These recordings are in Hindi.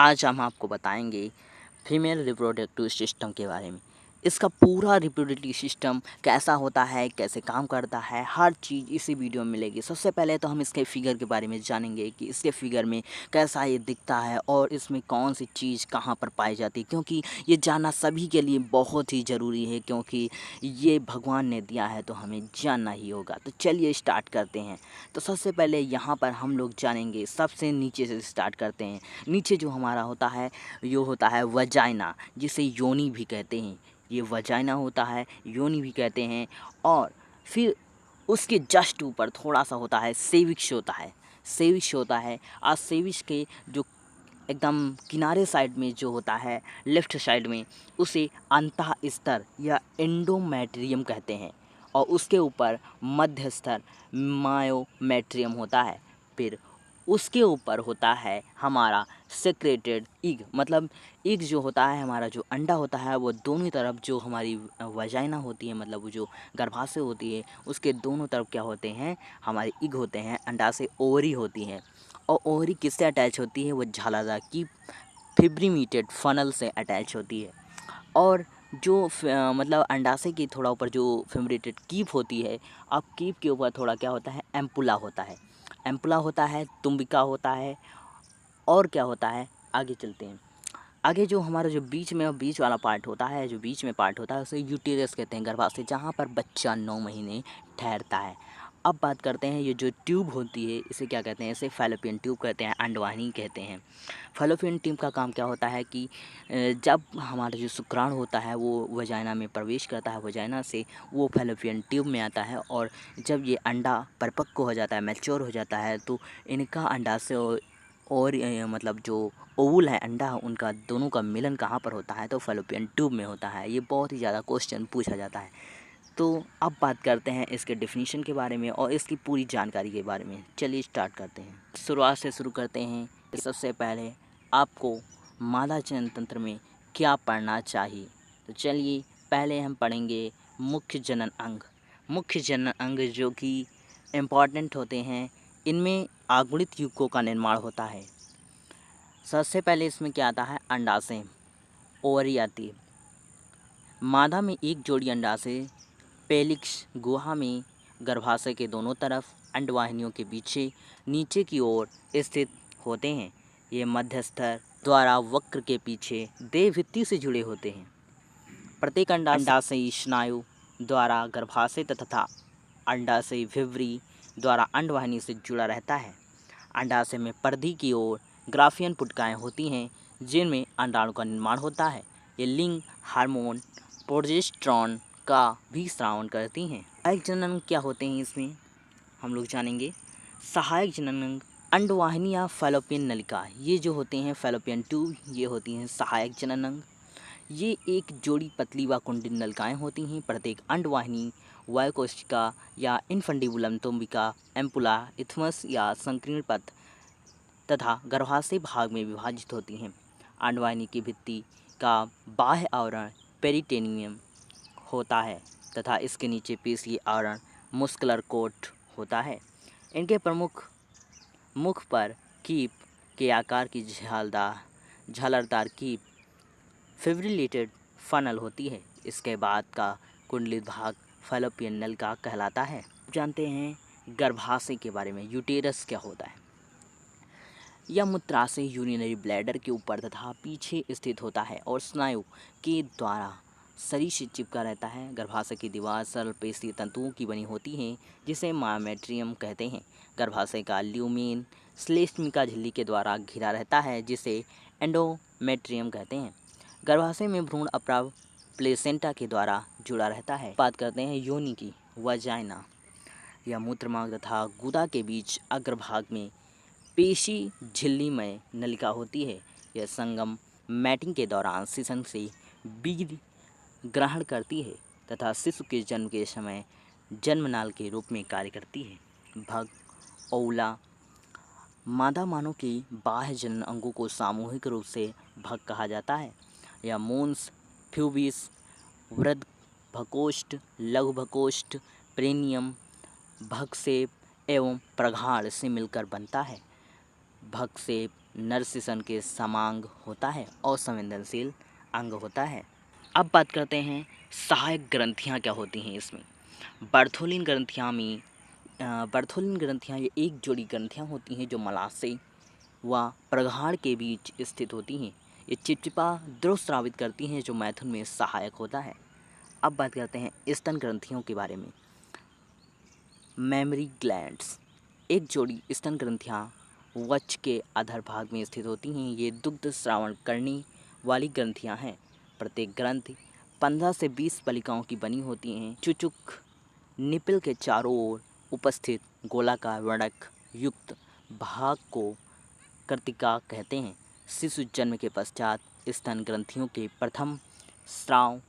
आज हम आपको बताएंगे फीमेल रिप्रोडक्टिव सिस्टम के बारे में। इसका पूरा रिप्रोडक्टिव सिस्टम कैसा होता है, कैसे काम करता है, हर चीज़ इसी वीडियो में मिलेगी। सबसे पहले तो हम इसके फिगर के बारे में जानेंगे कि इसके फिगर में कैसा ये दिखता है और इसमें कौन सी चीज़ कहाँ पर पाई जाती है, क्योंकि ये जानना सभी के लिए बहुत ही ज़रूरी है, क्योंकि ये भगवान ने दिया है तो हमें जानना ही होगा। तो चलिए स्टार्ट करते हैं। तो सबसे पहले यहाँ पर हम लोग जानेंगे, सबसे नीचे से स्टार्ट करते हैं। नीचे जो हमारा होता है ये होता है वजाइना, जिसे योनि भी कहते हैं। ये वजाइना होता है, योनि भी कहते हैं। और फिर उसके जस्ट ऊपर थोड़ा सा होता है सेविक्स होता है। सेविक्स होता है और सेविक्स के जो एकदम किनारे साइड में जो होता है, लेफ्ट साइड में, उसे अंतः स्तर या एंडोमेट्रियम कहते हैं। और उसके ऊपर मध्य स्तर मायोमेट्रियम होता है। फिर उसके ऊपर होता है हमारा सेक्रेटेड इग, मतलब इग जो होता है, हमारा जो अंडा होता है, वो दोनों तरफ जो हमारी वजाइना होती है, मतलब वो जो गर्भाशय होती है, उसके दोनों तरफ क्या होते हैं, हमारे इग होते हैं। अंडा से ओवरी होती है, और ओवरी किससे अटैच होती है, वो झालादार की फिब्रिमेटेड फनल से अटैच होती है। और जो मतलब अंडाशय की थोड़ा ऊपर जो फिब्रिमेटेड कीप होती है, अब कीप के ऊपर थोड़ा क्या होता है, एम्पुला होता है। एम्पुला होता है, तुम्बिका होता है, और क्या होता है, आगे चलते हैं। आगे जो हमारा जो बीच में बीच वाला पार्ट होता है, जो बीच में पार्ट होता है, उसे यूटेरस कहते हैं, गर्भाशय, जहाँ पर बच्चा 9 महीने ठहरता है। अब बात करते हैं, ये जो ट्यूब होती है इसे क्या कहते हैं, इसे फैलोपियन ट्यूब कहते हैं, अंडवाहिनी कहते हैं। फैलोपियन ट्यूब का काम क्या होता है कि जब हमारा जो शुक्राणु होता है वो वजाइना में प्रवेश करता है, वजाइना से वो फैलोपियन ट्यूब में आता है, और जब ये अंडा परिपक्व हो जाता है, मैच्योर हो जाता है, तो इनका अंडा से और मतलब जो ओवुल है, अंडा है, उनका दोनों का मिलन कहाँ पर होता है, तो फैलोपियन ट्यूब में होता है। ये बहुत ही ज़्यादा क्वेश्चन पूछा जाता है। तो अब बात करते हैं इसके डेफिनेशन के बारे में और इसकी पूरी जानकारी के बारे में। चलिए स्टार्ट करते हैं, शुरुआत से शुरू करते हैं। सबसे पहले आपको मादा जनन तंत्र में क्या पढ़ना चाहिए, तो चलिए पहले हम पढ़ेंगे मुख्य जनन अंग। मुख्य जनन अंग जो कि इम्पॉर्टेंट होते हैं, इनमें आगुणित युग्मकों का निर्माण होता है। सबसे पहले इसमें क्या आता है, अंडाशय, ओवरी आती है। मादा में एक जोड़ी अंडाशय पेलिक्स गुहा में गर्भाशय के दोनों तरफ अंडवाहिनियों के पीछे नीचे की ओर स्थित होते हैं। ये मध्यस्तर द्वारा वक्र के पीछे देह भित्ति से जुड़े होते हैं। प्रत्येक अंडाशयी स्नायु द्वारा गर्भाशय तथा अंडाशयी भिवरी द्वारा अंडवाहिनी से जुड़ा रहता है। अंडाशय में परिधि की ओर ग्राफियन पुटकाएँ होती हैं, जिनमें अंडाणु का निर्माण होता है। ये लिंग हार्मोन प्रोजेस्टेरॉन का भी स्रावन करती हैं। सहायक जनन क्या होते हैं, इसमें हम लोग जानेंगे। सहायक जनन अंडवाहिनी या फैलोपियन नलिका, ये जो होते हैं फैलोपियन ट्यूब, ये होती हैं सहायक जनन अंग। ये एक जोड़ी पतली व कुंडली नलिकाएँ होती हैं। प्रत्येक अंडवाहिनी वायुकोशिका या इनफंडिबुलम, तुम्बिका, एम्पुला, इथमस या संकीर्ण पथ तथा गर्भाशय भाग में विभाजित होती हैं। अंडवाहिनी की भित्ति का बाह्य आवरण पेरिटेनियम होता है तथा इसके नीचे पेशीय आवरण मस्कुलर कोट होता है। इनके प्रमुख मुख पर कीप के आकार की झालरदार कीप फिब्रिलेटेड फनल होती है। इसके बाद का कुंडलित भाग फैलोपियन नलिका कहलाता है। जानते हैं गर्भाशय के बारे में, यूटेरस क्या होता है। यह मूत्राशय यूरिनरी ब्लैडर के ऊपर तथा पीछे स्थित होता है और स्नायु के द्वारा शरीर से चिपका रहता है। गर्भाशय की दीवार सरल पेशीय तंतुओं की बनी होती है, जिसे मायोमेट्रियम कहते हैं। गर्भाशय का ल्यूमेन श्लेष्मिका झिल्ली के द्वारा घिरा रहता है, जिसे एंडोमेट्रियम कहते हैं। गर्भाशय में भ्रूण अपराव प्लेसेंटा के द्वारा जुड़ा रहता है। बात करते हैं योनि की, वजाइना। यह मूत्रमार्ग तथा गुदा के बीच अग्रभाग में पेशी झिल्लीमय नलिका होती है। यह संगम मैटिंग के दौरान शिशन से बीज ग्रहण करती है तथा शिशु के जन्म के समय जन्मनाल के रूप में कार्य करती है। भग ओवुला, मादा मानव के बाह्य जनन अंगों को सामूहिक रूप से भग कहा जाता है। यह मोन्स, प्यूबिस, वृद्ध भकोष्ठ, लघु भकोष्ठ, प्रेनियम, भगसेप एवं प्रगाढ़ से मिलकर बनता है। भगसेप नरसिसन के समांग होता है और संवेदनशील अंग होता है। अब बात करते हैं सहायक ग्रंथियाँ क्या होती हैं इसमें। बर्थोलिन ग्रंथियाँ ये एक जोड़ी ग्रंथियाँ होती हैं जो मलाशय व प्रगाढ़ के बीच स्थित होती हैं। ये चिपचिपा द्रव स्रावित करती हैं जो मैथुन में सहायक होता है। अब बात करते हैं स्तन ग्रंथियों के बारे में। मेमरी ग्लैंड्स एक जोड़ी स्तन ग्रंथियाँ वक्ष के अधर भाग में स्थित होती हैं। ये दुग्ध श्रावण करने वाली ग्रंथियाँ हैं। प्रत्येक ग्रंथि 15 से 20 पलिकाओं की बनी होती हैं। चुचुक निपल के चारों ओर उपस्थित गोलाकार वर्णक युक्त भाग को कर्तिका कहते हैं। शिशु जन्म के पश्चात स्तन ग्रंथियों के प्रथम स्राव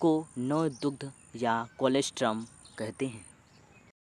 को नवदुग्ध या कोलेस्ट्रम कहते हैं।